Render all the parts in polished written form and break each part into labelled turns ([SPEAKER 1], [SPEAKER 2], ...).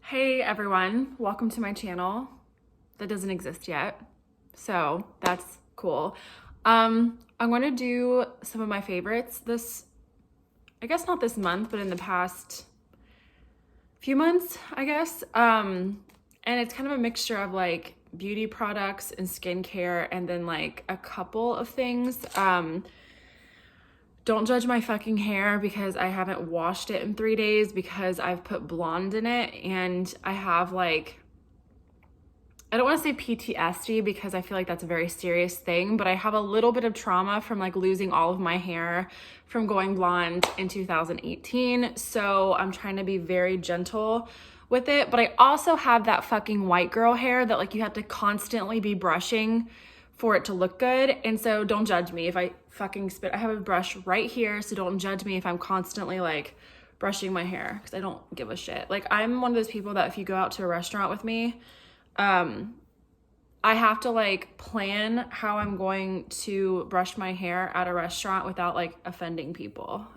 [SPEAKER 1] Hey everyone, welcome to my channel that doesn't exist yet, so that's cool. I'm going to do some of my favorites I guess not this month, but in the past few months, I guess. And it's kind of a mixture of like beauty products and skincare and then like a couple of things. Don't judge my fucking hair because I haven't washed it in 3 days because I've put blonde in it and I have like, I don't want to say PTSD because I feel like that's a very serious thing, but I have a little bit of trauma from like losing all of my hair from going blonde in 2018. So I'm trying to be very gentle with it, but I also have that fucking white girl hair that like you have to constantly be brushing for it to look good. And so don't judge me if I fucking spit. I have a brush right here, so don't judge me if I'm constantly like brushing my hair because I don't give a shit. Like I'm one of those people that if you go out to a restaurant with me, I have to like plan how I'm going to brush my hair at a restaurant without like offending people.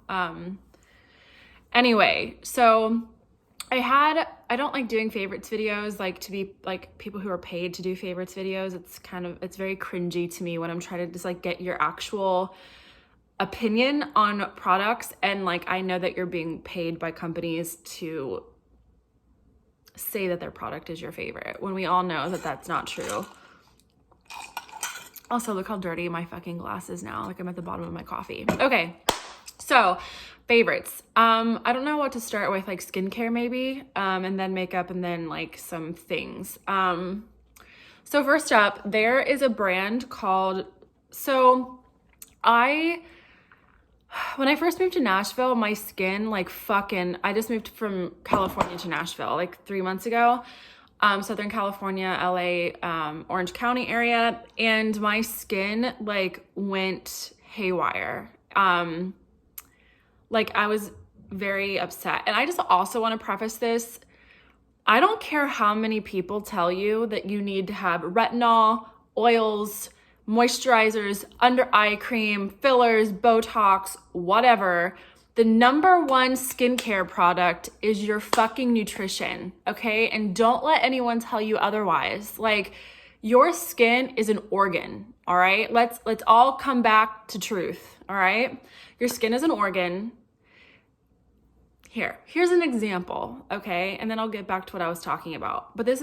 [SPEAKER 1] Anyway, so I don't like doing favorites videos, like to be like people who are paid to do favorites videos. It's very cringy to me when I'm trying to just like get your actual opinion on products. And like, I know that you're being paid by companies to say that their product is your favorite when we all know that that's not true. Also, look how dirty my fucking glass is now. Like I'm at the bottom of my coffee. Okay, so favorites. I don't know what to start with, like skincare maybe, and then makeup and then like some things. So first up, there is a brand called, when I first moved to Nashville, my skin I just moved from California to Nashville like 3 months ago. Southern California, LA, Orange County area. And my skin like went haywire. Like I was very upset. And I just also want to preface this. I don't care how many people tell you that you need to have retinol, oils, moisturizers, under eye cream, fillers, Botox, whatever. The number one skincare product is your fucking nutrition, okay? And don't let anyone tell you otherwise. Like your skin is an organ, all right? Let's all come back to truth, all right? Your skin is an organ. Here's an example, okay? And then I'll get back to what I was talking about. But this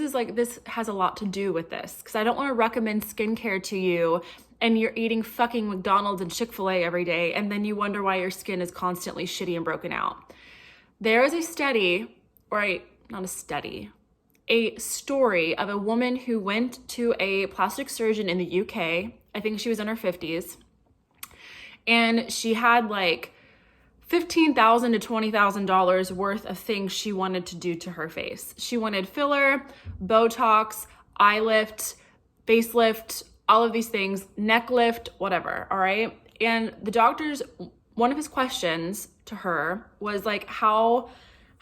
[SPEAKER 1] has a lot to do with this because I don't want to recommend skincare to you and you're eating fucking McDonald's and Chick-fil-A every day and then you wonder why your skin is constantly shitty and broken out. There is a story of a woman who went to a plastic surgeon in the UK. I think she was in her 50s. And she had like $15,000 to $20,000 worth of things she wanted to do to her face. She wanted filler, Botox, eye lift, facelift, all of these things, neck lift, whatever, all right? And the doctor's, one of his questions to her was like, how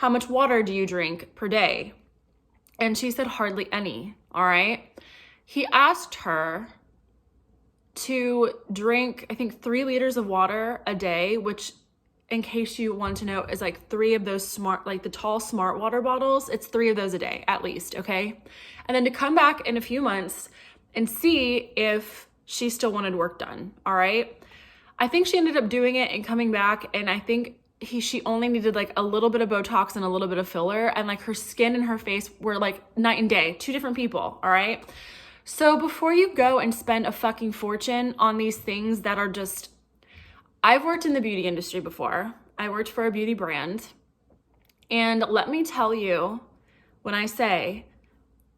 [SPEAKER 1] much water do you drink per day? And she said hardly any, all right? He asked her to drink, I think 3 liters of water a day, which in case you want to know, is like 3 of those the tall smart water bottles. It's 3 of those a day at least, okay? And then to come back in a few months and see if she still wanted work done, all right? I think she ended up doing it and coming back, and I think she only needed like a little bit of Botox and a little bit of filler, and like her skin and her face were like night and day, 2 different people, all right? So before you go and spend a fucking fortune on these things that are just, I've worked in the beauty industry before. I worked for a beauty brand. And let me tell you, when I say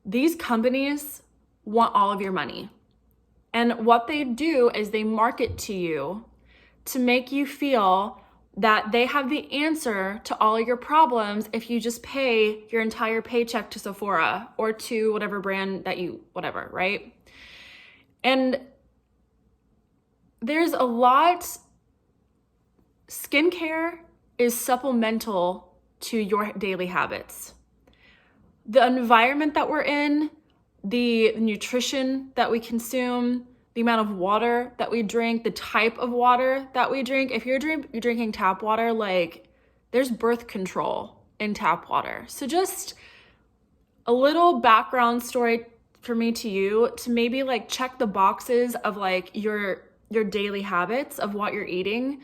[SPEAKER 1] these companies want all of your money. And what they do is they market to you to make you feel that they have the answer to all of your problems if you just pay your entire paycheck to Sephora or to whatever brand that whatever, right? And there's a lot. Skincare is supplemental to your daily habits. The environment that we're in, the nutrition that we consume, the amount of water that we drink, the type of water that we drink. If you're drinking tap water, like there's birth control in tap water. So just a little background story for me to you, to maybe like check the boxes of like your daily habits of what you're eating,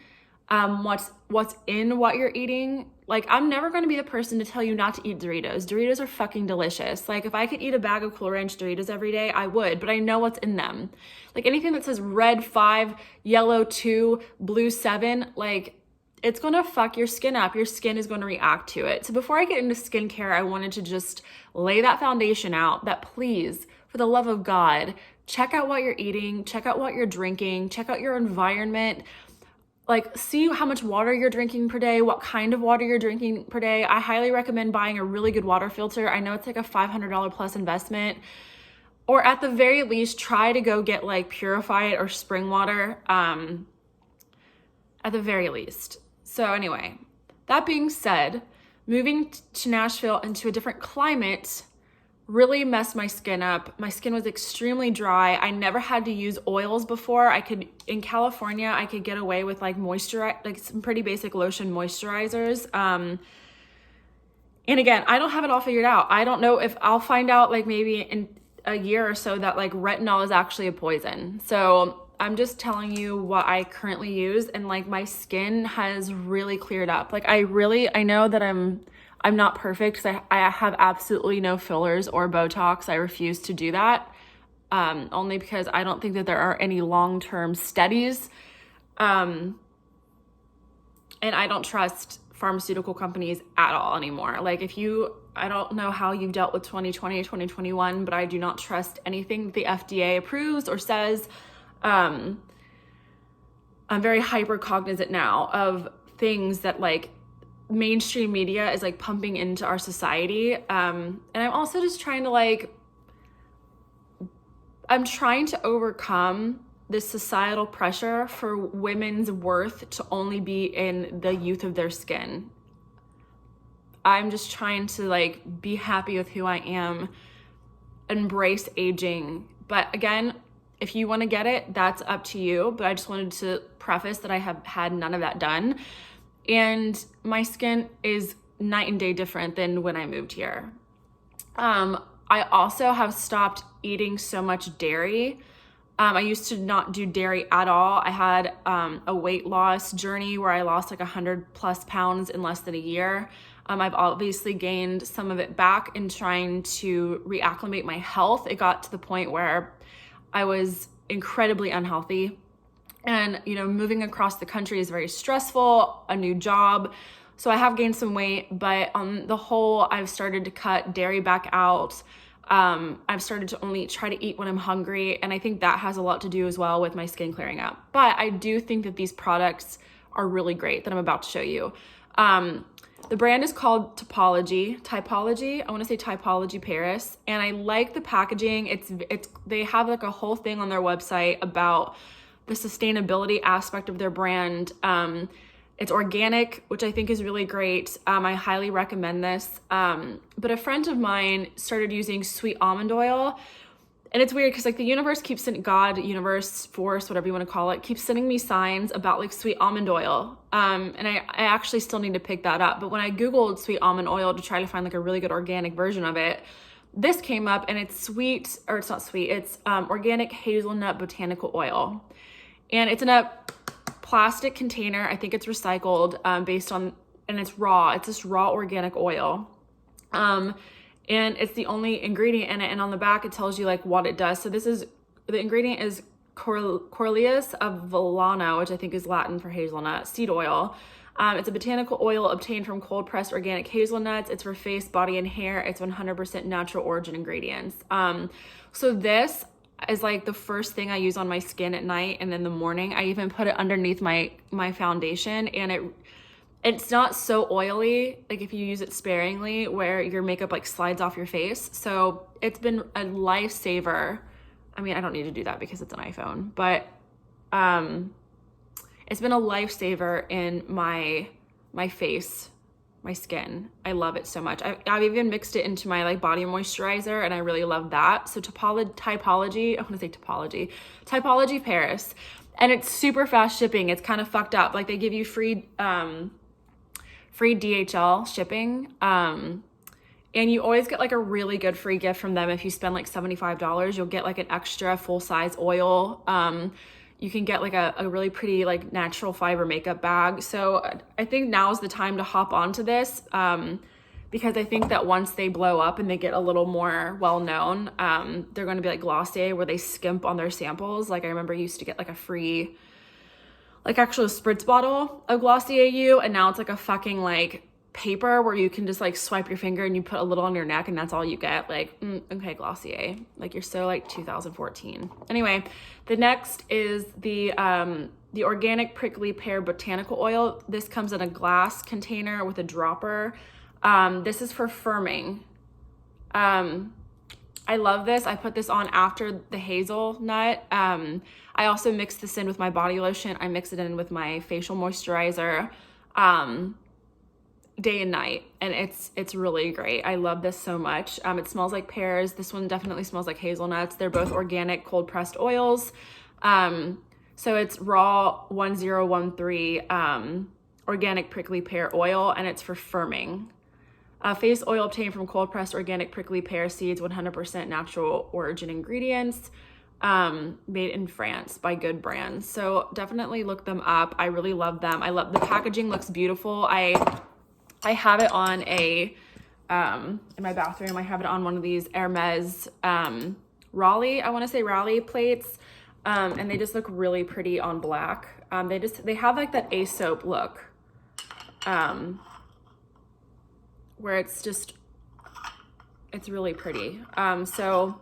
[SPEAKER 1] what's in what you're eating. Like, I'm never going to be the person to tell you not to eat Doritos. Doritos are fucking delicious. Like, if I could eat a bag of Cool Ranch Doritos every day, I would, but I know what's in them. Like, anything that says red 5, yellow 2, blue 7, like, it's going to fuck your skin up. Your skin is going to react to it. So before I get into skincare, I wanted to just lay that foundation out that, please, for the love of God, check out what you're eating, check out what you're drinking, check out your environment. Like, see how much water you're drinking per day, what kind of water you're drinking per day. I highly recommend buying a really good water filter. I know it's like a $500 plus investment. Or at the very least, try to go get like purified or spring water, at the very least. So anyway, that being said, moving to Nashville into a different climate really messed my skin up. My skin was extremely dry. I never had to use oils before. In California, I could get away with like like some pretty basic lotion moisturizers. And again, I don't have it all figured out. I don't know if I'll find out like maybe in a year or so that like retinol is actually a poison. So I'm just telling you what I currently use, and like my skin has really cleared up. Like I know that I'm not perfect because I have absolutely no fillers or Botox. I refuse to do that, only because I don't think that there are any long-term studies. And I don't trust pharmaceutical companies at all anymore. Like I don't know how you've dealt with 2020, 2021, but I do not trust anything the FDA approves or says. I'm very hyper cognizant now of things that like mainstream media is like pumping into our society. And I'm also just trying to I'm trying to overcome this societal pressure for women's worth to only be in the youth of their skin. I'm just trying to like be happy with who I am, embrace aging. But again, if you want to get it, that's up to you. But I just wanted to preface that I have had none of that done. And my skin is night and day different than when I moved here. I also have stopped eating so much dairy. I used to not do dairy at all. I had a weight loss journey where I lost like 100+ pounds in less than a year. I've obviously gained some of it back in trying to reacclimate my health. It got to the point where I was incredibly unhealthy. And, moving across the country is very stressful, a new job. So I have gained some weight, but on the whole, I've started to cut dairy back out. I've started to only try to eat when I'm hungry. And I think that has a lot to do as well with my skin clearing up. But I do think that these products are really great that I'm about to show you. The brand is called Typology. I want to say Typology Paris. And I like the packaging. They have like a whole thing on their website about the sustainability aspect of their brand. It's organic, which I think is really great. I highly recommend this. But a friend of mine started using sweet almond oil. And it's weird because like the universe keeps sending, God, universe, force, whatever you want to call it, keeps sending me signs about like sweet almond oil. And I actually still need to pick that up. But when I Googled sweet almond oil to try to find like a really good organic version of it, this came up, and it's organic hazelnut botanical oil. And it's in a plastic container. I think it's recycled, and it's raw. It's this raw organic oil. And it's the only ingredient in it. And on the back, it tells you like what it does. So the ingredient is Corleus avellana, which I think is Latin for hazelnut, seed oil. It's a botanical oil obtained from cold pressed organic hazelnuts. It's for face, body, and hair. It's 100% natural origin ingredients. So this is like the first thing I use on my skin at night and in the morning. I even put it underneath my foundation, and it's not so oily, like if you use it sparingly, where your makeup like slides off your face. So it's been a lifesaver. I mean, I don't need to do that because it's an iPhone, but it's been a lifesaver in my face, my skin. I love it so much. I've even mixed it into my like body moisturizer, and I really love that. So Typology Paris, and it's super fast shipping. It's kind of fucked up. Like they give you free DHL shipping. And you always get like a really good free gift from them. If you spend like $75, you'll get like an extra full-size oil. You can get like a really pretty like natural fiber makeup bag. So I think now is the time to hop onto this, because I think that once they blow up and they get a little more well-known, they're going to be like Glossier, where they skimp on their samples. Like I remember I used to get like a free, like actual spritz bottle of Glossier U, and now it's like a fucking like paper where you can just like swipe your finger and you put a little on your neck and that's all you get. Like, okay, Glossier, like you're so like 2014. Anyway, the next is the organic prickly pear botanical oil. This comes in a glass container with a dropper. This is for firming. I love this. I put this on after the hazelnut. I also mix this in with my body lotion. I mix it in with my facial moisturizer, day and night, and it's really great. I love this so much. It smells like pears. This one definitely smells like hazelnuts. They're both organic cold pressed oils. So it's raw 1013 organic prickly pear oil, and it's for firming. Face oil obtained from cold pressed organic prickly pear seeds, 100% natural origin ingredients, made in France by good brands. So definitely look them up. I really love them. I love the packaging, looks beautiful. I have it on a, in my bathroom, I have it on one of these Hermes, Raleigh, I want to say Raleigh plates. And they just look really pretty on black. They have like that Aesop look, where it's really pretty. So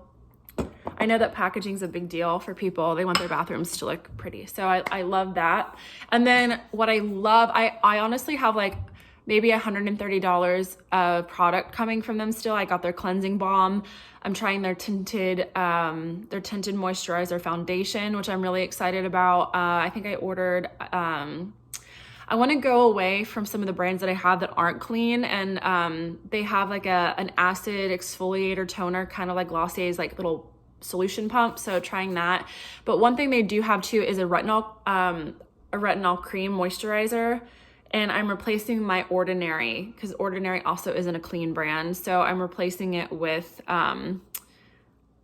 [SPEAKER 1] I know that packaging is a big deal for people. They want their bathrooms to look pretty. So I love that. And then what I love, I honestly have like maybe $130 of product coming from them still. I got their cleansing balm. I'm trying their tinted moisturizer foundation, which I'm really excited about. I think I ordered, I want to go away from some of the brands that I have that aren't clean, and they have like an acid exfoliator toner, kind of like Glossier's like little solution pump. So trying that. But one thing they do have too is a retinol cream moisturizer. And I'm replacing my Ordinary, because Ordinary also isn't a clean brand. So I'm replacing it with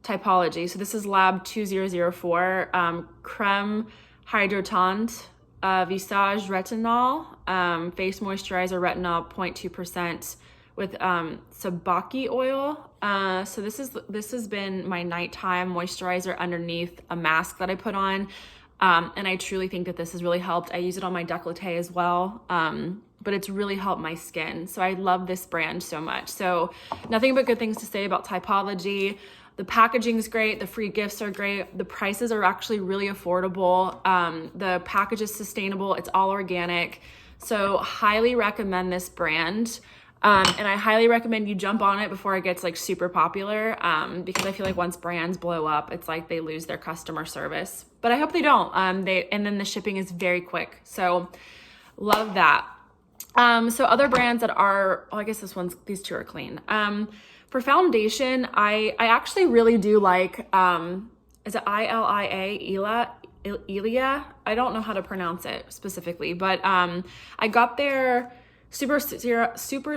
[SPEAKER 1] Typology. So this is Lab 2004 Creme Hydratante Visage Retinol Face Moisturizer Retinol 0.2% with Sabaki oil. So this has been my nighttime moisturizer underneath a mask that I put on. And I truly think that this has really helped. I use it on my décolleté as well, but it's really helped my skin. So I love this brand so much. So nothing but good things to say about Typology. The packaging is great. The free gifts are great. The prices are actually really affordable. The package is sustainable. It's all organic. So highly recommend this brand. And I highly recommend you jump on it before it gets like super popular, because I feel like once brands blow up, it's like they lose their customer service. But I hope they don't. And then the shipping is very quick. So love that. So other brands that are, I guess these two are clean. For foundation, I actually really do like, is it Ilia? I don't know how to pronounce it specifically, but I got their Super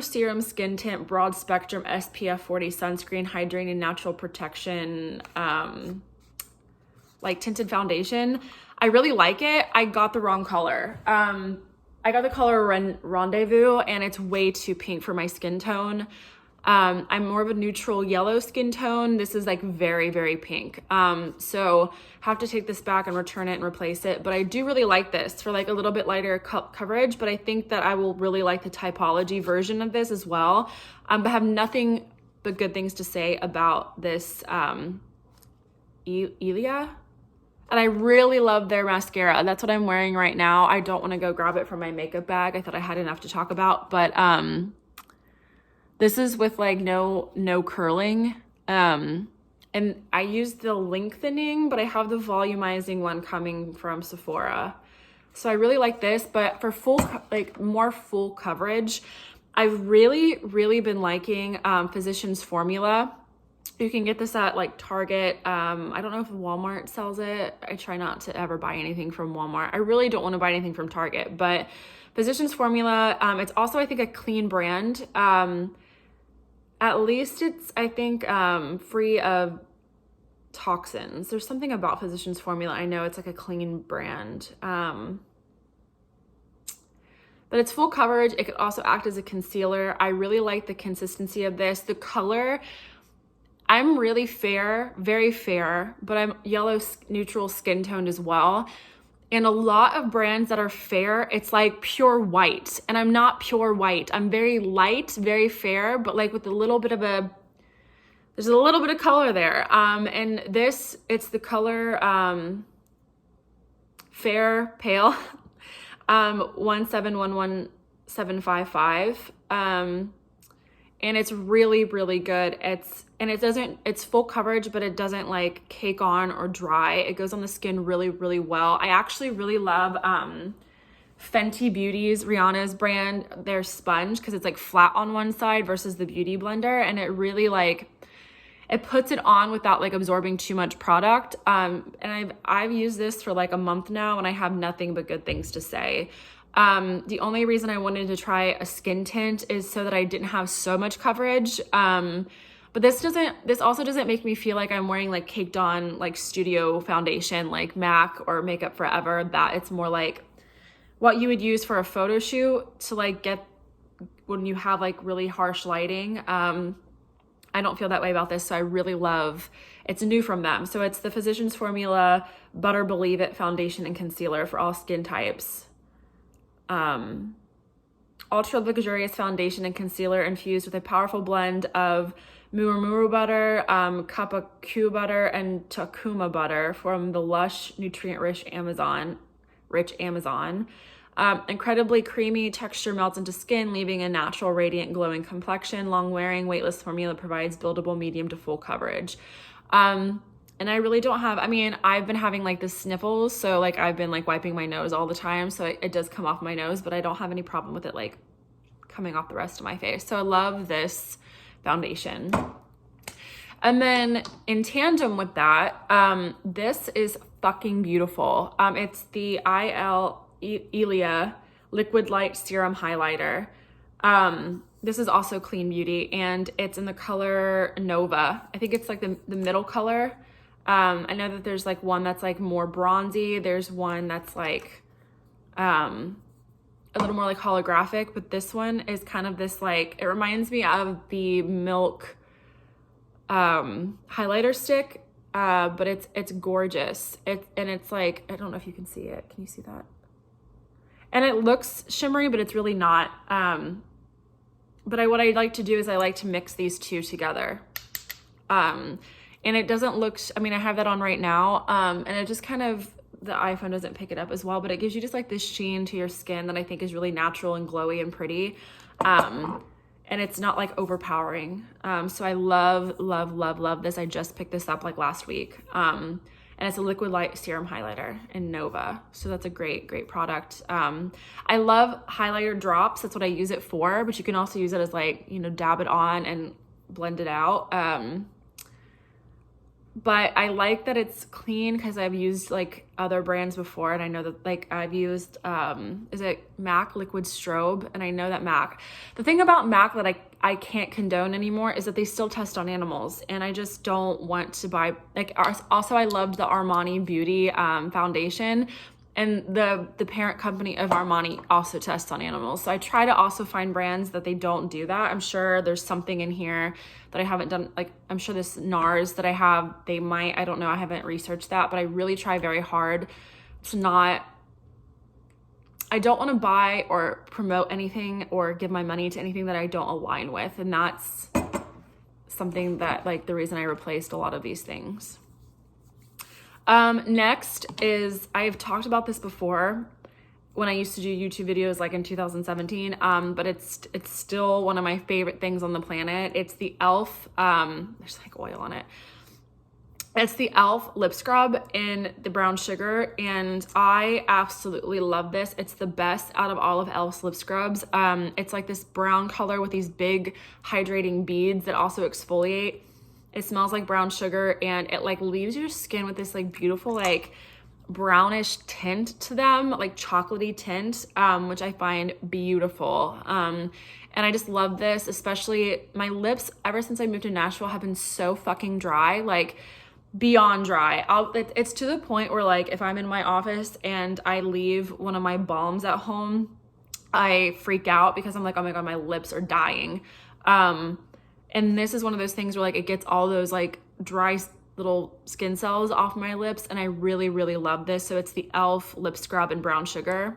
[SPEAKER 1] Serum Skin Tint Broad Spectrum SPF 40 Sunscreen Hydrating Natural Protection like tinted foundation. I really like it. I got the wrong color. I got the color Rendezvous, and it's way too pink for my skin tone. I'm more of a neutral yellow skin tone. This is like very, very pink. So have to take this back and return it and replace it. But I do really like this for like a little bit lighter coverage, but I think that I will really like the Typology version of this as well. But have nothing but good things to say about this Ilia. And I really love their mascara. That's what I'm wearing right now. I don't want to go grab it from my makeup bag. I thought I had enough to talk about, but this is with like no curling. And I used the lengthening, but I have the volumizing one coming from Sephora. So I really like this, but for more full coverage, I've really been liking Physicians Formula. You can get this at like Target. I don't know if Walmart sells it. I try not to ever buy anything from Walmart. I really don't want to buy anything from Target, but Physicians Formula, it's also, I think, a clean brand. At least it's, I think, free of toxins. There's something about Physicians Formula. I know it's like a clean brand. But it's full coverage. It could also act as a concealer. I really like the consistency of this. The color, I'm really fair, very fair, but I'm yellow neutral skin toned as well. And a lot of brands that are fair, it's like pure white. And I'm not pure white. I'm very light, very fair, but like with a little bit of there's a little bit of color there. And this, it's the color Fair Pale 1711755. And it's really, really good. It's full coverage, but it doesn't like cake on or dry. It goes on the skin really, really well. I actually really love Fenty Beauty's, Rihanna's brand, their sponge, because it's like flat on one side versus the Beauty Blender. And it really like, it puts it on without like absorbing too much product. And I've used this for like a month now and I have nothing but good things to say. The only reason I wanted to try a skin tint is so that I didn't have so much coverage. But this also doesn't make me feel like I'm wearing like caked on like studio foundation like MAC or Makeup Forever. That it's more like what you would use for a photo shoot to like get when you have like really harsh lighting. I don't feel that way about this, so I really love, it's new from them. So it's the Physicians Formula Butter Believe It Foundation and Concealer for all skin types. Ultra luxurious foundation and concealer infused with a powerful blend of Murumuru butter, Kapaku butter, and Takuma butter from the lush, nutrient-rich Amazon. Incredibly creamy texture melts into skin, leaving a natural, radiant, glowing complexion. Long-wearing, weightless formula provides buildable medium to full coverage. And I really don't have, I mean, I've been having like the sniffles, so like I've been like wiping my nose all the time, so it does come off my nose, but I don't have any problem with it like coming off the rest of my face. So I love this foundation. And then in tandem with that, this is fucking beautiful. It's the Ilia Liquid Light Serum Highlighter. This is also clean beauty and it's in the color Nova. I think it's like the middle color. I know that there's like one that's like more bronzy. There's one that's like a little more like holographic, but this one is kind of this like, it reminds me of the Milk highlighter stick, but it's gorgeous. And it's like, I don't know if you can see it. Can you see that? And it looks shimmery, but it's really not. But what I like to do is I like to mix these two together. And it doesn't look, I mean, I have that on right now. And it just kind of, the iPhone doesn't pick it up as well, but it gives you just like this sheen to your skin that I think is really natural and glowy and pretty. And it's not like overpowering. So I love, love, love, love this. I just picked this up like last week. And it's a liquid light serum highlighter in Nova. So that's a great, great product. I love highlighter drops. That's what I use it for, but you can also use it as like, you know, dab it on and blend it out. But I like that it's clean because I've used like other brands before, and I know that like I've used, is it MAC Liquid Strobe? And I know that MAC, the thing about MAC that I can't condone anymore is that they still test on animals, and I just don't want to buy, like, also I loved the Armani Beauty foundation, and the parent company of Armani also tests on animals. So I try to also find brands that they don't do that. I'm sure there's something in here that I haven't done. Like, I'm sure this NARS that I have, they might, I don't know, I haven't researched that, but I really try very hard to not, I don't want to buy or promote anything or give my money to anything that I don't align with. And that's something that, like, the reason I replaced a lot of these things. Next is, I've talked about this before when I used to do YouTube videos like in 2017, but it's still one of my favorite things on the planet. It's the E.L.F, there's like oil on it. It's the E.L.F lip scrub in the brown sugar, and I absolutely love this. It's the best out of all of E.L.F's lip scrubs. It's like this brown color with these big hydrating beads that also exfoliate. It smells like brown sugar, and it like leaves your skin with this like beautiful like brownish tint to them, like chocolatey tint, which I find beautiful. And And I just love this, especially my lips ever since I moved to Nashville have been so fucking dry, like beyond dry. It's to the point where like if I'm in my office and I leave one of my balms at home, I freak out because I'm like, oh my God, my lips are dying. And this is one of those things where like it gets all those like dry little skin cells off my lips, and I really, really love this. So it's the E.L.F. lip scrub in brown sugar.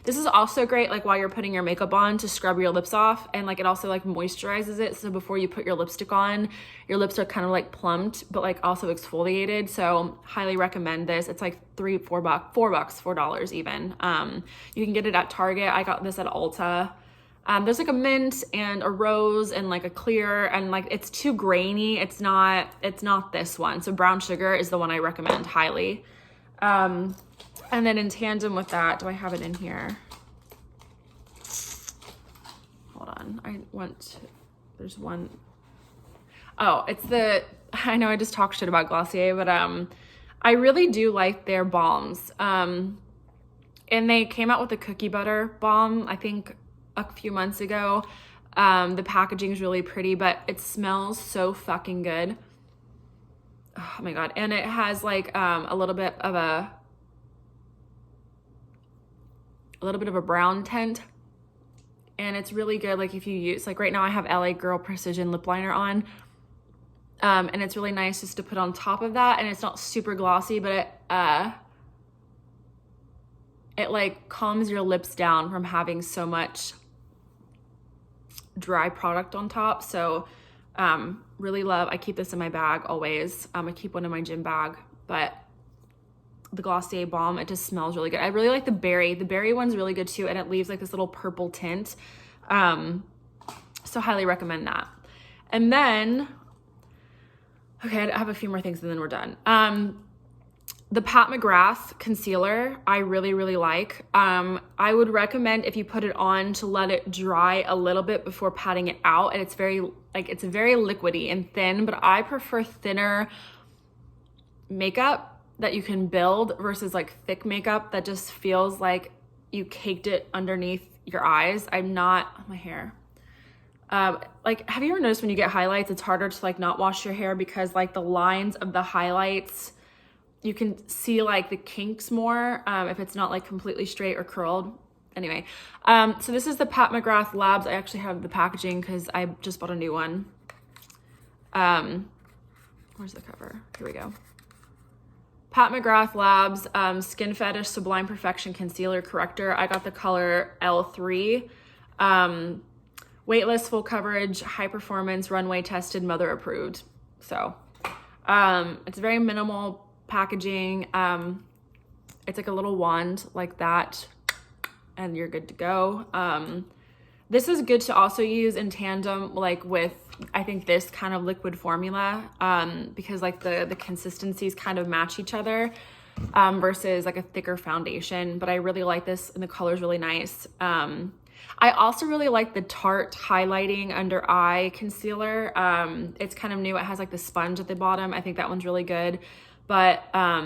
[SPEAKER 1] This is also great like while you're putting your makeup on to scrub your lips off, and like it also like moisturizes it. So before you put your lipstick on, your lips are kind of like plumped, but like also exfoliated. So highly recommend this. It's like $4 even. You can get it at Target. I got this at Ulta. There's like a mint and a rose and like a clear, and like it's too grainy. It's not this one. So brown sugar is the one I recommend highly. And then in tandem with that, do I have it in here? Hold on, there's one. Oh, I know I just talked shit about Glossier, but I really do like their balms. And they came out with a cookie butter balm, I think a few months ago. The packaging is really pretty, but it smells so fucking good. Oh my God. And it has like a little bit of a brown tint, and it's really good like if you use, like right now I have LA Girl Precision lip liner on, and it's really nice just to put on top of that, and it's not super glossy, but it like calms your lips down from having so much dry product on top. So really love, I keep this in my bag always. I keep one in my gym bag, but the Glossier balm, it just smells really good. I really like the berry one's really good too, and it leaves like this little purple tint. So highly recommend that. And then, okay, I have a few more things and then we're done. The Pat McGrath concealer, I really, really like. I would recommend if you put it on to let it dry a little bit before patting it out. And it's very liquidy and thin, but I prefer thinner makeup that you can build versus like thick makeup that just feels like you caked it underneath your eyes. My hair. Like, have you ever noticed when you get highlights, it's harder to like not wash your hair because like the lines of the highlights, you can see like the kinks more if it's not like completely straight or curled. Anyway, so this is the Pat McGrath Labs. I actually have the packaging because I just bought a new one. Where's the cover? Here we go. Pat McGrath Labs Skin Fetish Sublime Perfection Concealer Corrector. I got the color L3. Weightless, full coverage, high performance, runway tested, mother approved. So it's very minimal packaging. It's like a little wand like that, and you're good to go. This is good to also use in tandem like with, I think, this kind of liquid formula, because like the consistencies kind of match each other versus like a thicker foundation. But I really like this, and the color is really nice. I also really like the Tarte highlighting under eye concealer. It's kind of new. It has like the sponge at the bottom. I think that one's really good. But I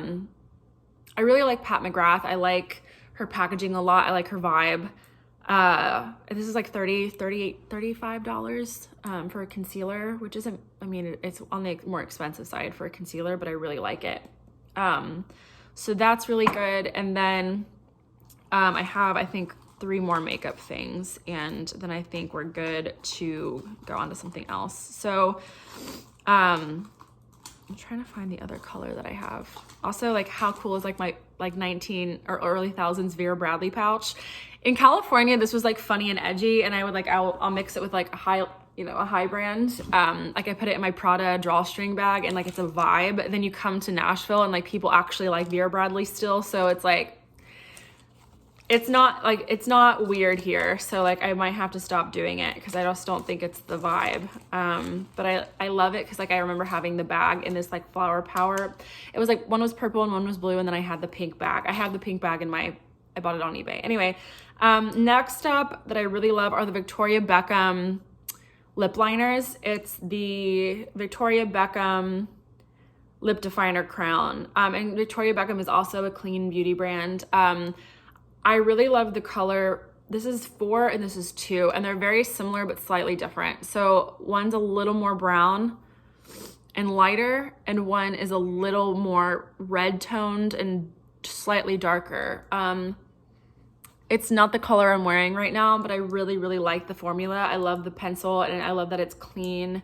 [SPEAKER 1] really like Pat McGrath. I like her packaging a lot. I like her vibe. This is like $35 for a concealer, which isn't, I mean, it's on the more expensive side for a concealer, but I really like it. So that's really good. And then I have, I think, 3 more makeup things, and then I think we're good to go on to something else. So I'm trying to find the other color that I have. Also, like, how cool is like my like 19 or early thousands Vera Bradley pouch? In California, this was like funny and edgy, and I would like, I'll mix it with like a high brand. Like I put it in my Prada drawstring bag, and like it's a vibe. Then you come to Nashville and like people actually like Vera Bradley still, so it's like, it's not weird here. So like I might have to stop doing it because I just don't think it's the vibe. But I love it because like I remember having the bag in this like flower power. It was like one was purple and one was blue, and then I had the pink bag. I had the pink bag I bought it on eBay. Anyway, next up that I really love are the Victoria Beckham lip liners. It's the Victoria Beckham Lip Definer Crown. And Victoria Beckham is also a clean beauty brand. I really love the color this is 4 and this is 2, and they're very similar but slightly different. So one's a little more brown and lighter, and one is a little more red toned and slightly darker. It's not the color I'm wearing right now, but I really, really like the formula. I love the pencil, and I love that it's clean.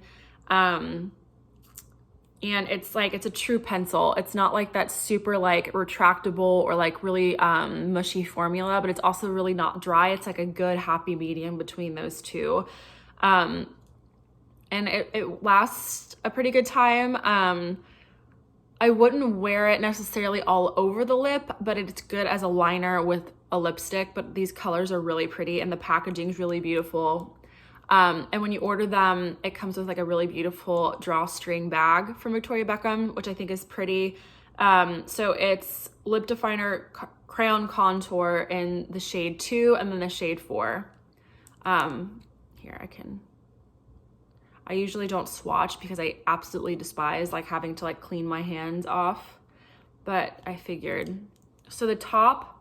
[SPEAKER 1] And it's like, it's a true pencil. It's not like that super like retractable or like really mushy formula, but it's also really not dry. It's like a good happy medium between those two. And it lasts a pretty good time. I wouldn't wear it necessarily all over the lip, but it's good as a liner with a lipstick. But these colors are really pretty, and the packaging is really beautiful. And when you order them, it comes with like a really beautiful drawstring bag from Victoria Beckham, which I think is pretty. So it's lip definer crayon contour in the shade 2 and then the shade 4. Here, I usually don't swatch because I absolutely despise like having to like clean my hands off, but I figured. So the top,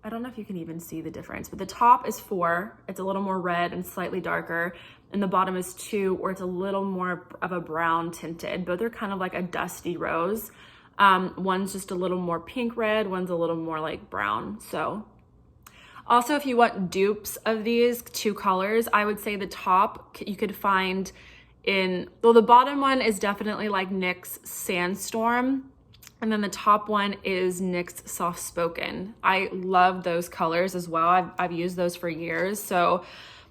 [SPEAKER 1] I don't know if you can even see the difference, but the top is 4. It's a little more red and slightly darker. And the bottom is 2, where it's a little more of a brown tinted. Both are kind of like a dusty rose. One's just a little more pink red. One's a little more like brown. So also, if you want dupes of these 2 colors, I would say the top you could find in, well, the bottom one is definitely like NYX Sandstorm. And then the top one is NYX Soft Spoken. I love those colors as well. I've used those for years. So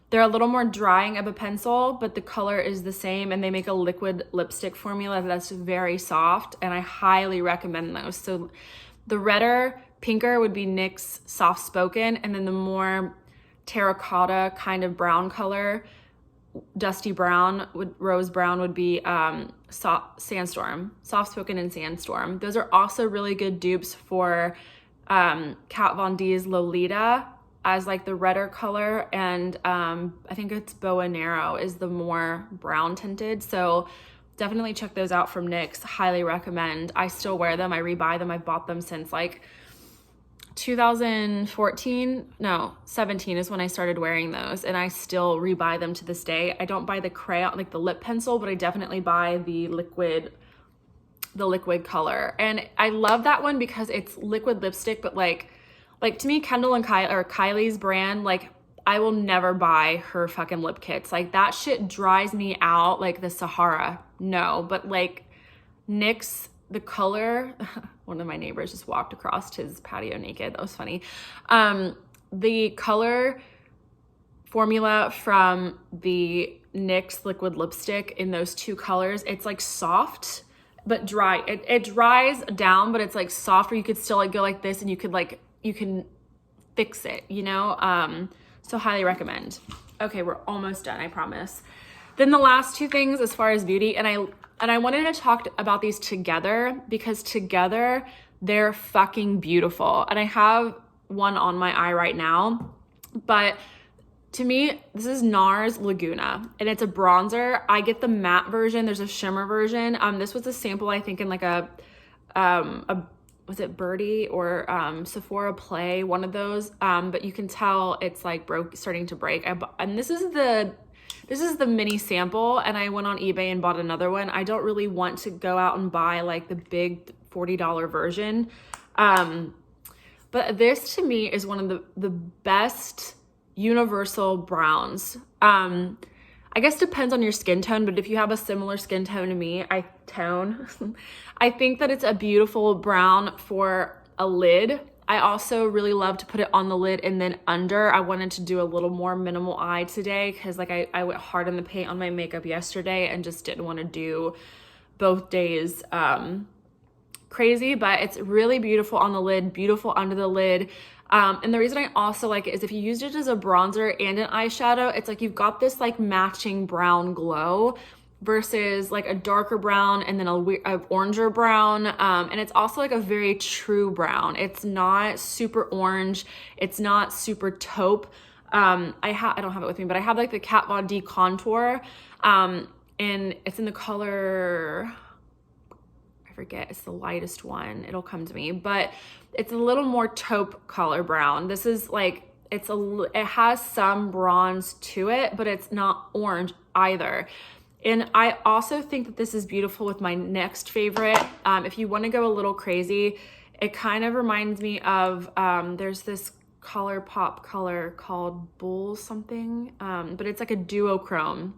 [SPEAKER 1] they're a little more drying of a pencil, but the color is the same, and they make a liquid lipstick formula that's very soft, and I highly recommend those. So the redder, pinker would be NYX Soft Spoken, and then the more terracotta kind of brown color, dusty brown, rose brown would be Sandstorm, Soft Spoken and Sandstorm. Those are also really good dupes for Kat Von D's Lolita as like the redder color, and I think it's Boa Nero is the more brown tinted. So definitely check those out from NYX. Highly recommend. I still wear them. I rebuy them. I've bought them since like 17 is when I started wearing those, and I still rebuy them to this day. I don't buy the crayon, like the lip pencil, but I definitely buy the liquid color. And I love that one because it's liquid lipstick, but like to me, Kendall and Kylie's brand, like I will never buy her fucking lip kits. Like that shit dries me out like the Sahara. No, but like NYX, the color, one of my neighbors just walked across his patio naked. That was funny. The color formula from the NYX liquid lipstick in those 2 colors, it's like soft but dry. It dries down, but it's like soft, where you could still like go like this, and you can fix it, you know? So highly recommend. Okay, we're almost done, I promise. Then the last 2 things as far as beauty, and I wanted to talk about these together because together they're fucking beautiful. And I have one on my eye right now, but to me, this is NARS Laguna, and it's a bronzer. I get the matte version. There's a shimmer version. This was a sample, I think, in like a was it Birdie or Sephora Play, one of those. But you can tell it's like starting to break. And this is the mini sample, and I went on eBay and bought another one. I don't really want to go out and buy like the big $40 version. But this to me is one of the best universal browns. I guess depends on your skin tone, but if you have a similar skin tone to me, I think that it's a beautiful brown for a lid. I also really love to put it on the lid and then under. I wanted to do a little more minimal eye today because like I went hard on the paint on my makeup yesterday and just didn't want to do both days crazy, but it's really beautiful on the lid, beautiful under the lid. And the reason I also like it is if you used it as a bronzer and an eyeshadow, it's like you've got this like matching brown glow versus like a darker brown and then a oranger brown. And it's also like a very true brown. It's not super orange. It's not super taupe. I don't have it with me, but I have like the Kat Von D contour. And it's in the color, I forget, it's the lightest one. It'll come to me, but it's a little more taupe color brown. This is like it has some bronze to it, but it's not orange either. And I also think that this is beautiful with my next favorite. If you want to go a little crazy, it kind of reminds me of, there's this ColourPop color called Bull something, but it's like a duochrome.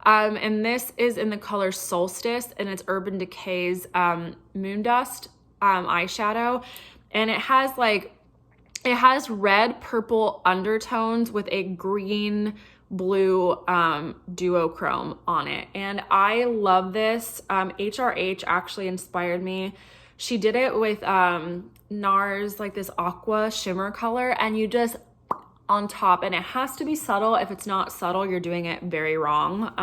[SPEAKER 1] And this is in the color Solstice, and it's Urban Decay's Moondust eyeshadow. And it has red purple undertones with a green blue duochrome on it. And I love this. HRH actually inspired me. She did it with NARS, like this aqua shimmer color, and you just on top, and it has to be subtle. If it's not subtle, you're doing it very wrong.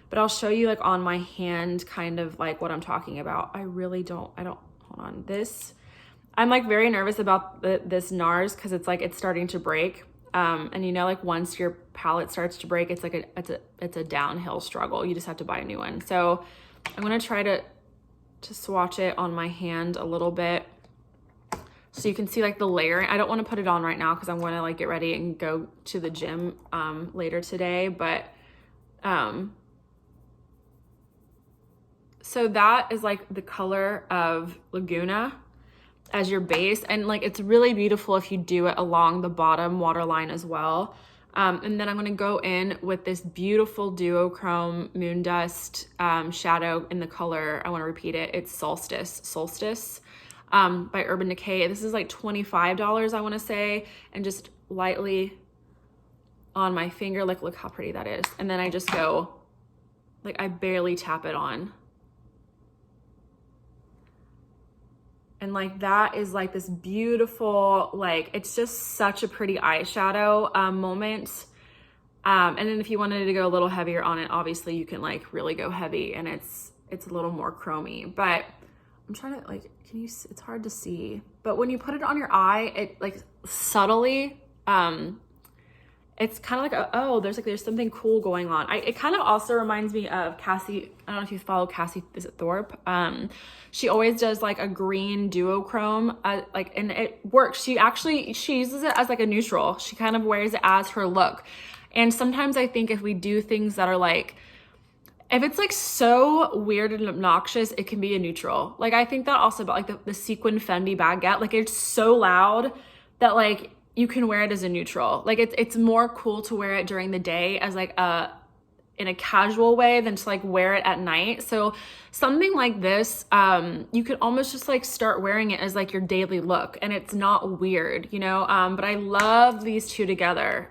[SPEAKER 1] But I'll show you like on my hand kind of like what I'm talking about. Hold on, this, I'm like very nervous about this NARS because it's like it's starting to break. And you know, like once your palette starts to break, it's like it's a downhill struggle. You just have to buy a new one. So I'm gonna try to swatch it on my hand a little bit so you can see like the layering. I don't want to put it on right now because I'm going to like get ready and go to the gym later today. But so that is like the color of Laguna as your base, and like it's really beautiful if you do it along the bottom waterline as well. And then I'm going to go in with this beautiful duochrome Moondust shadow in the color, I want to repeat it, it's Solstice by Urban Decay. This is like $25, I want to say, and just lightly on my finger, like look how pretty that is. And then I just go, like I barely tap it on. And like that is like this beautiful, like it's just such a pretty eyeshadow moment. And then if you wanted to go a little heavier on it, obviously you can like really go heavy, and it's a little more chromy. But I'm trying to like, it's hard to see. But when you put it on your eye, it like subtly, it's kind of like, there's something cool going on. It kind of also reminds me of Cassie. I don't know if you follow Cassie, is it Thorpe? She always does like a green duochrome, and it works. She uses it as like a neutral. She kind of wears it as her look. And sometimes I think if we do things that are like, if it's like so weird and obnoxious, it can be a neutral. Like I think that also about like the sequin Fendi baguette, like it's so loud that like you can wear it as a neutral. Like it's more cool to wear it during the day as like in a casual way than to like wear it at night. So something like this, you could almost just like start wearing it as like your daily look, and it's not weird, you know? But I love these two together.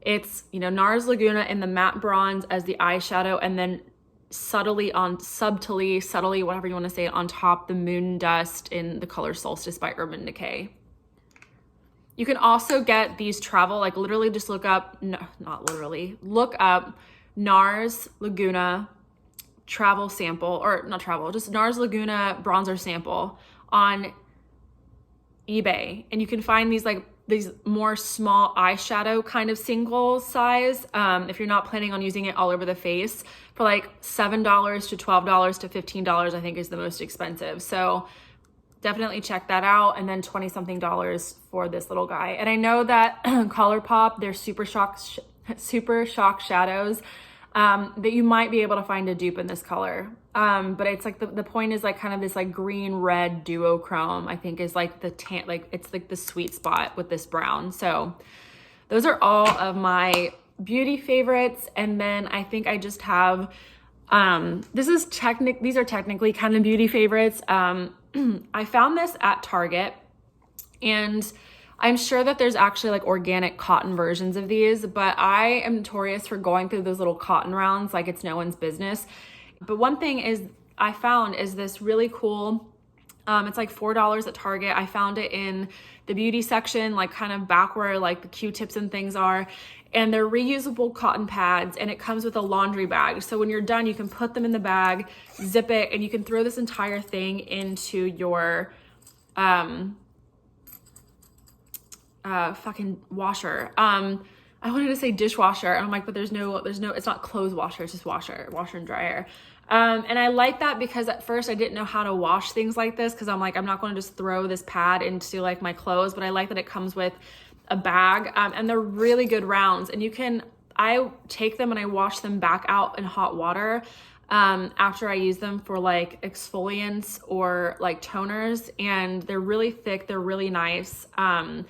[SPEAKER 1] It's, you know, NARS Laguna in the matte bronze as the eyeshadow, and then subtly, whatever you want to say, on top, the Moondust in the color Solstice by Urban Decay. You can also get these travel, like literally just look up, no, not literally, look up NARS Laguna travel sample, or not travel, just NARS Laguna bronzer sample on eBay. And you can find these more small eyeshadow kind of single size, if you're not planning on using it all over the face, for like $7 to $12 to $15, I think is the most expensive. So definitely check that out. And then 20 something dollars for this little guy. And I know that ColourPop, they're super shock shadows, that you might be able to find a dupe in this color. But it's like the point is like kind of this like green red duochrome, I think is like the tan, like it's like the sweet spot with this brown. So those are all of my beauty favorites. And then I think I just have, these are technically kind of beauty favorites. I found this at Target, and I'm sure that there's actually like organic cotton versions of these, but I am notorious for going through those little cotton rounds like it's no one's business. But one thing I found is this really cool, it's like $4 at Target. I found it in the beauty section, like kind of back where like the Q-tips and things are. And they're reusable cotton pads, and it comes with a laundry bag. So when you're done, you can put them in the bag, zip it, and you can throw this entire thing into your fucking washer. I wanted to say dishwasher, and I'm like, but there's no, it's not clothes washer, it's just washer and dryer. And I like that because at first I didn't know how to wash things like this, because I'm like, I'm not going to just throw this pad into like my clothes, but I like that it comes with a bag, and they're really good rounds. And I take them and I wash them back out in hot water after I use them for like exfoliants or like toners, and they're really thick, they're really nice. And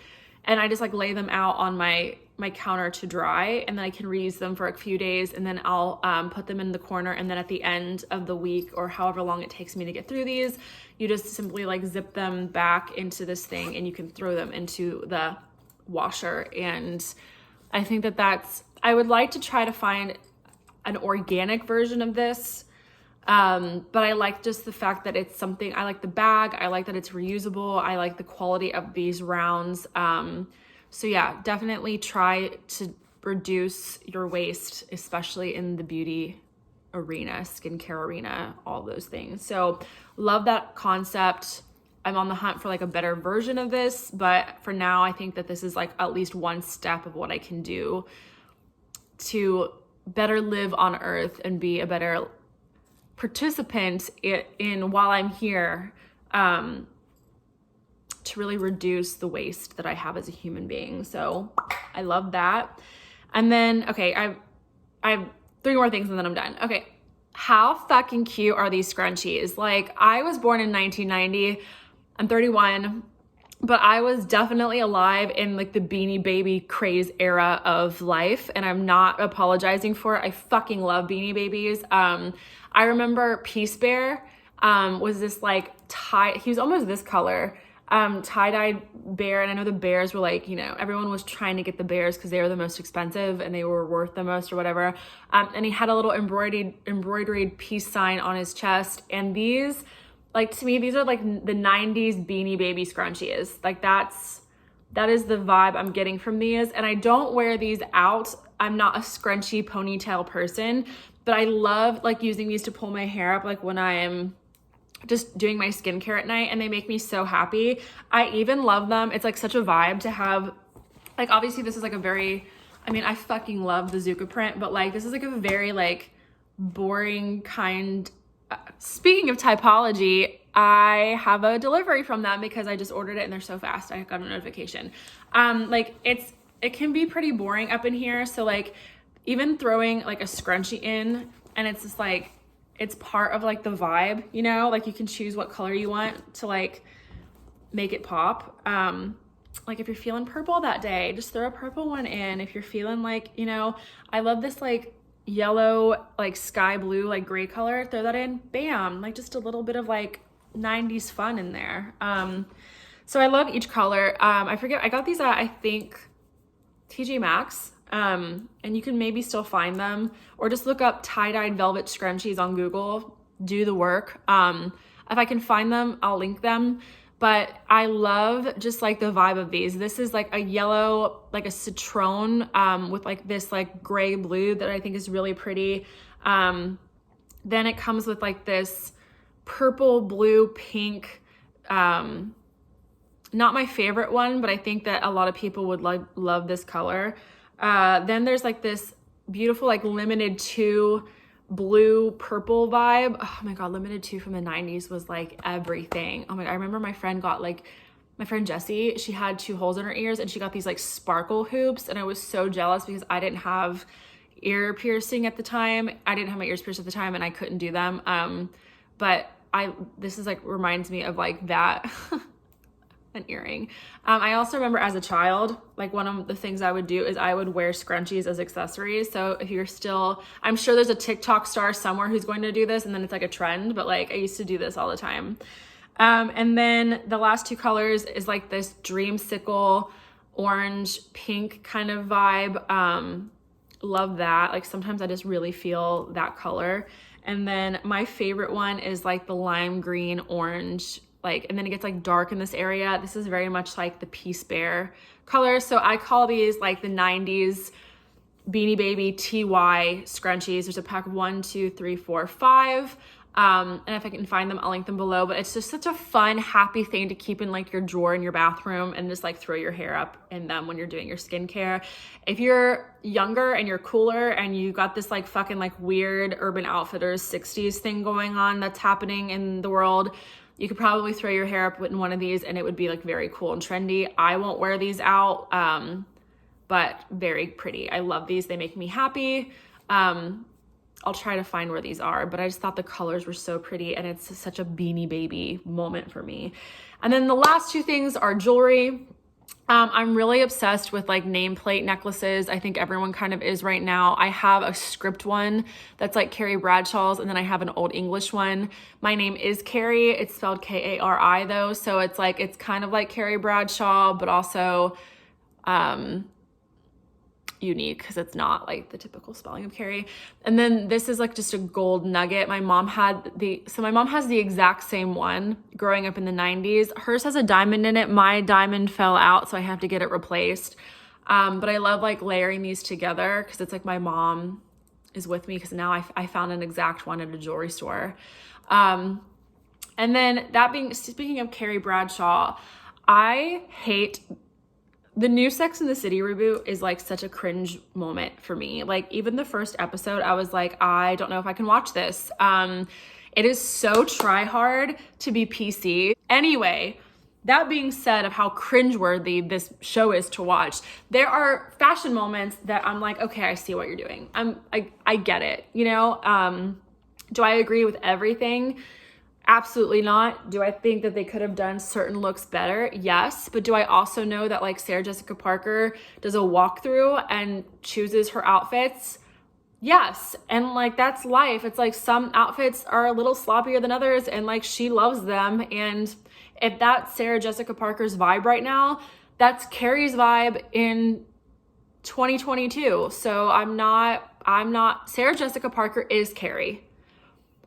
[SPEAKER 1] I just like lay them out on my counter to dry, and then I can reuse them for a few days, and then I'll put them in the corner, and then at the end of the week or however long it takes me to get through these, you just simply like zip them back into this thing and you can throw them into the washer. And I think that I would like to try to find an organic version of this, but I like just the fact that it's something, I like the bag, I like that it's reusable, I like the quality of these rounds. So yeah, definitely try to reduce your waste, especially in the beauty arena, skincare arena, all those things. So love that concept. I'm on the hunt for like a better version of this, but for now, I think that this is like at least one step of what I can do to better live on earth and be a better participant in while I'm here, to really reduce the waste that I have as a human being. So I love that. And then, okay, I have 3 more things and then I'm done. Okay, how fucking cute are these scrunchies? Like, I was born in 1990. I'm 31, but I was definitely alive in like the Beanie Baby craze era of life, and I'm not apologizing for it. I fucking love Beanie Babies. I remember Pear was this like he was almost this color, tie-dyed bear, and I know the bears were like, you know, everyone was trying to get the bears because they were the most expensive and they were worth the most or whatever. And he had a little embroidered peace sign on his chest, and these, like, to me, these are like the 90s Beanie Baby scrunchies. Like, that is the vibe I'm getting from these. And I don't wear these out. I'm not a scrunchy ponytail person, but I love like using these to pull my hair up, like when I am just doing my skincare at night, and they make me so happy. I even love them. It's like such a vibe to have, like, obviously this is like a very, I mean, I fucking love the Zucca print, but like this is like a very like boring kind. Speaking of Typology, I have a delivery from them because I just ordered it and they're so fast. I got a notification. Like it can be pretty boring up in here. So like even throwing like a scrunchie in, and it's just like, it's part of like the vibe, you know, like you can choose what color you want to like make it pop. Like if you're feeling purple that day, just throw a purple one in. If you're feeling like, you know, I love this like yellow, like sky blue, like gray color, throw that in, bam, like just a little bit of like 90s fun in there. So I love each color. I forget, I got these at, I think, TJ Maxx. And you can maybe still find them, or just look up tie-dyed velvet scrunchies on Google, do the work. If I can find them, I'll link them. But I love just like the vibe of these. This is like a yellow, like a citron, with like this like gray blue that I think is really pretty. Then it comes with like this purple, blue, pink, not my favorite one, but I think that a lot of people would love this color. Then there's like this beautiful, like limited 2 blue purple vibe. Oh my God, limited 2 from the 90s was like everything. Oh my God, I remember my friend Jessie, she had 2 holes in her ears and she got these like sparkle hoops, and I was so jealous because I didn't have ear piercing at the time. I didn't have my ears pierced at the time and I couldn't do them. But this is like, reminds me of like that. An earring. I also remember as a child, like one of the things I would do is I would wear scrunchies as accessories. So if you're still, I'm sure there's a TikTok star somewhere who's going to do this and then it's like a trend, but like I used to do this all the time. And then the last 2 colors is like this dreamsicle orange pink kind of vibe. Love that. Like sometimes I just really feel that color. And then my favorite one is like the lime green orange, like, and then it gets like dark in this area. This is very much like the Peace Bear color. So I call these like the 90s Beanie Baby TY scrunchies. There's a pack of 1, 2, 3, 4, 5. And if I can find them, I'll link them below. But it's just such a fun, happy thing to keep in like your drawer in your bathroom and just like throw your hair up in them when you're doing your skincare. If you're younger and you're cooler and you got this like fucking like weird Urban Outfitters 60s thing going on that's happening in the world, You could probably throw your hair up in one of these and it would be like very cool and trendy. I won't wear these out, but very pretty. I love these. They make me happy. I'll try to find where these are, but I just thought the colors were so pretty and it's such a Beanie Baby moment for me. And then the last two things are jewelry. I'm really obsessed with like nameplate necklaces. I think everyone kind of is right now. I have a script one that's like Carrie Bradshaw's, and then I have an Old English one. My name is Carrie. It's spelled K-A-R-I though. So it's like, it's kind of like Carrie Bradshaw, but also, unique because it's not like the typical spelling of Carrie. And then this is like just a gold nugget. My mom has the exact same one growing up in the 90s. Hers has a diamond in it. My diamond fell out, so I have to get it replaced. But I love like layering these together because it's like my mom is with me because now I found an exact one at a jewelry store. And then speaking of Carrie Bradshaw, I hate the new Sex and the City reboot is like such a cringe moment for me. Like even the first episode, I was like, I don't know if I can watch this. It is so try hard to be PC. Anyway, that being said of how cringeworthy this show is to watch, there are fashion moments that I'm like, okay, I see what you're doing. I get it, you know? Do I agree with everything? Absolutely not. Do I think that they could have done certain looks better? Yes. But do I also know that like Sarah Jessica Parker does a walkthrough and chooses her outfits? Yes. And like, that's life. It's like some outfits are a little sloppier than others and like she loves them. And if that's Sarah Jessica Parker's vibe right now, that's Carrie's vibe in 2022. So I'm not, Sarah Jessica Parker is Carrie.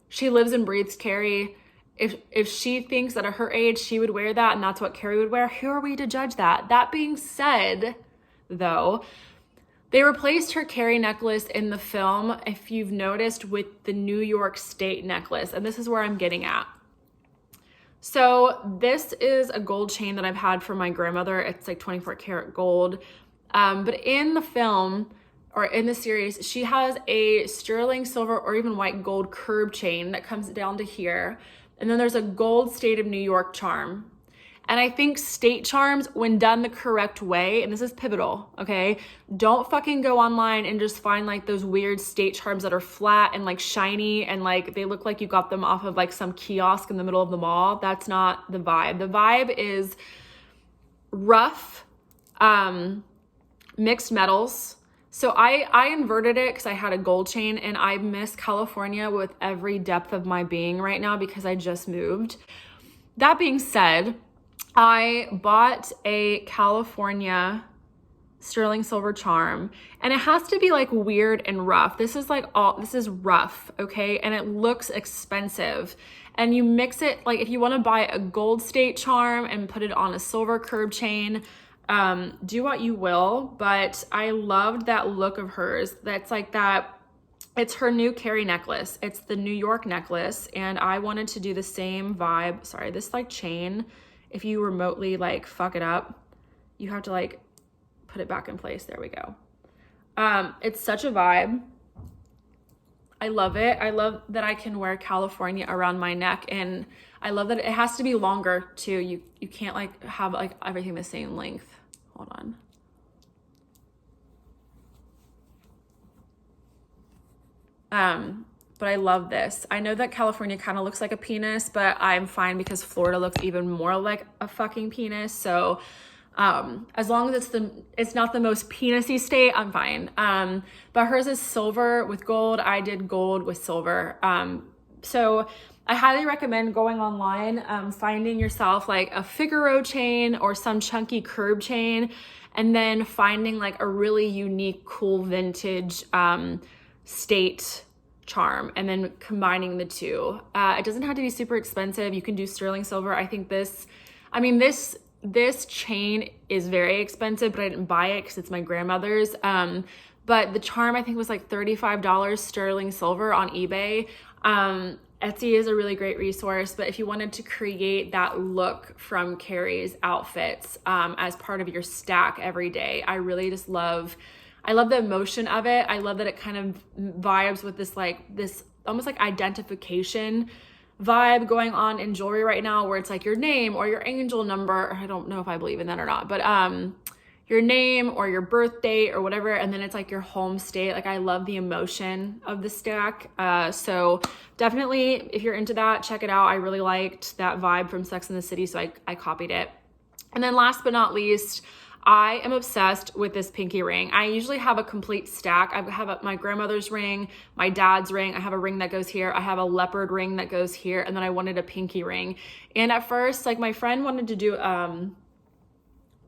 [SPEAKER 1] She lives and breathes Carrie. If she thinks that at her age she would wear that and that's what Carrie would wear, who are we to judge that? That being said, though, they replaced her Carrie necklace in the film, if you've noticed, with the New York State necklace. And this is where I'm getting at. So this is a gold chain that I've had from my grandmother. It's like 24 karat gold. But in the film, or in the series, she has a sterling silver or even white gold curb chain that comes down to here. And then there's a gold State of New York charm. And I think state charms, when done the correct way, and this is pivotal, okay? Don't fucking go online and just find like those weird state charms that are flat and like shiny and like they look like you got them off of like some kiosk in the middle of the mall. That's not the vibe. The vibe is rough, mixed metals. So I inverted it because I had a gold chain and I miss California with every depth of my being right now because I just moved. That being said, I bought a California sterling silver charm and it has to be like weird and rough. This is rough, okay? And it looks expensive. And you mix it, like if you want to buy a gold state charm and put it on a silver curb chain, do what you will, but I loved that look of hers. That's like that, it's her new Carrie necklace. It's the New York necklace. And I wanted to do the same vibe. Sorry, this like chain, if you remotely like fuck it up, you have to like put it back in place. There we go. It's such a vibe. I love it. I love that I can wear California around my neck, and I love that it has to be longer too. You can't like have like everything the same length. Hold on. But I love this. I know that California kind of looks like a penis, but I'm fine because Florida looks even more like a fucking penis. So as long as it's not the most penisy state, I'm fine. But hers is silver with gold. I did gold with silver. So I highly recommend going online, finding yourself like a Figaro chain or some chunky curb chain, and then finding like a really unique, cool vintage state charm, and then combining the two. It doesn't have to be super expensive. You can do sterling silver. I think this chain is very expensive, but I didn't buy it because it's my grandmother's. But the charm I think was like $35 sterling silver on eBay. Etsy is a really great resource, but if you wanted to create that look from Carrie's outfits as part of your stack every day, I really just love the emotion of it. I love that it kind of vibes with this almost like identification vibe going on in jewelry right now where it's like your name or your angel number. I don't know if I believe in that or not, but your name or your birth date or whatever, and then it's like your home state. Like, I love the emotion of the stack. So definitely, if you're into that, check it out. I really liked that vibe from Sex and the City, so I copied it. And then last but not least, I am obsessed with this pinky ring. I usually have a complete stack. I have my grandmother's ring, my dad's ring. I have a ring that goes here. I have a leopard ring that goes here. And then I wanted a pinky ring. And at first, like, my friend wanted to do,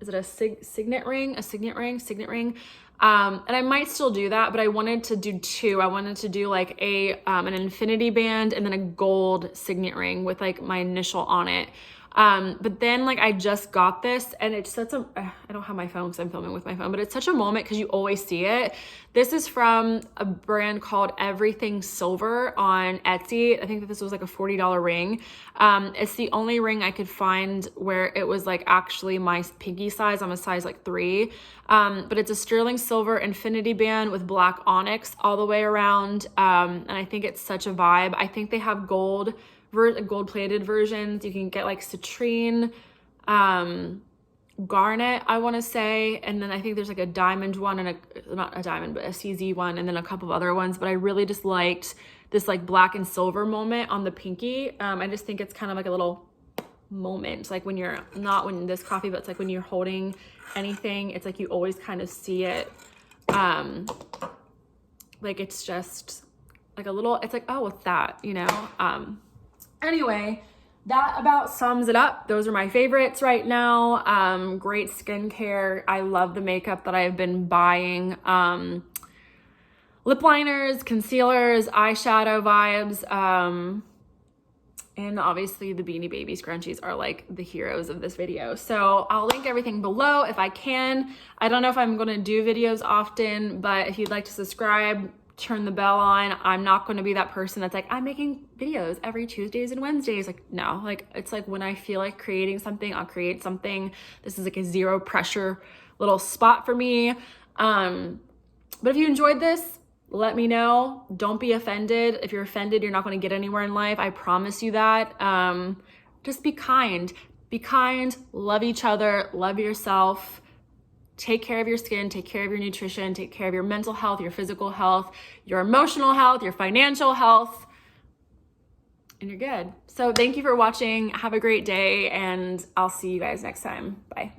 [SPEAKER 1] is it a signet ring? A signet ring? Signet ring. And I might still do that, but I wanted to do two. I wanted to do like an infinity band and then a gold signet ring with like my initial on it. But then like I just got this and it's such a, I don't have my phone because I'm filming with my phone, but it's such a moment because you always see it. This is from a brand called Everything Silver on Etsy. I think that this was like a $40 ring. It's the only ring I could find where it was like actually my pinky size. I'm a size like 3. But it's a sterling silver infinity band with black onyx all the way around. And I think it's such a vibe. I think they have gold plated versions. You can get like citrine, garnet, I want to say, and then I think there's like a diamond one and not a diamond, but a CZ one, and then a couple of other ones. But I really just liked this like black and silver moment on the pinky. I just think it's kind of like a little moment, like when you're not when this coffee, but it's like when you're holding anything, it's like you always kind of see it. Like it's just like a little, it's like, oh, what's that, you know? Anyway, that about sums it up. Those are my favorites right now. Great skincare. I love the makeup that I've been buying. Lip liners, concealers, eyeshadow vibes. And obviously the Beanie Baby scrunchies are like the heroes of this video. So I'll link everything below if I can. I don't know if I'm going to do videos often, but if you'd like to subscribe, turn the bell on. I'm not going to be that person that's like, I'm making videos every Tuesdays and Wednesdays. Like, no, like it's like when I feel like creating something, I'll create something. This is like a zero pressure little spot for me. But if you enjoyed this, let me know. Don't be offended. If you're offended, you're not going to get anywhere in life. I promise you that. Just be kind. Be kind. Love each other. Love yourself. Take care of your skin, take care of your nutrition, take care of your mental health, your physical health, your emotional health, your financial health, and you're good. So thank you for watching. Have a great day, and I'll see you guys next time. Bye.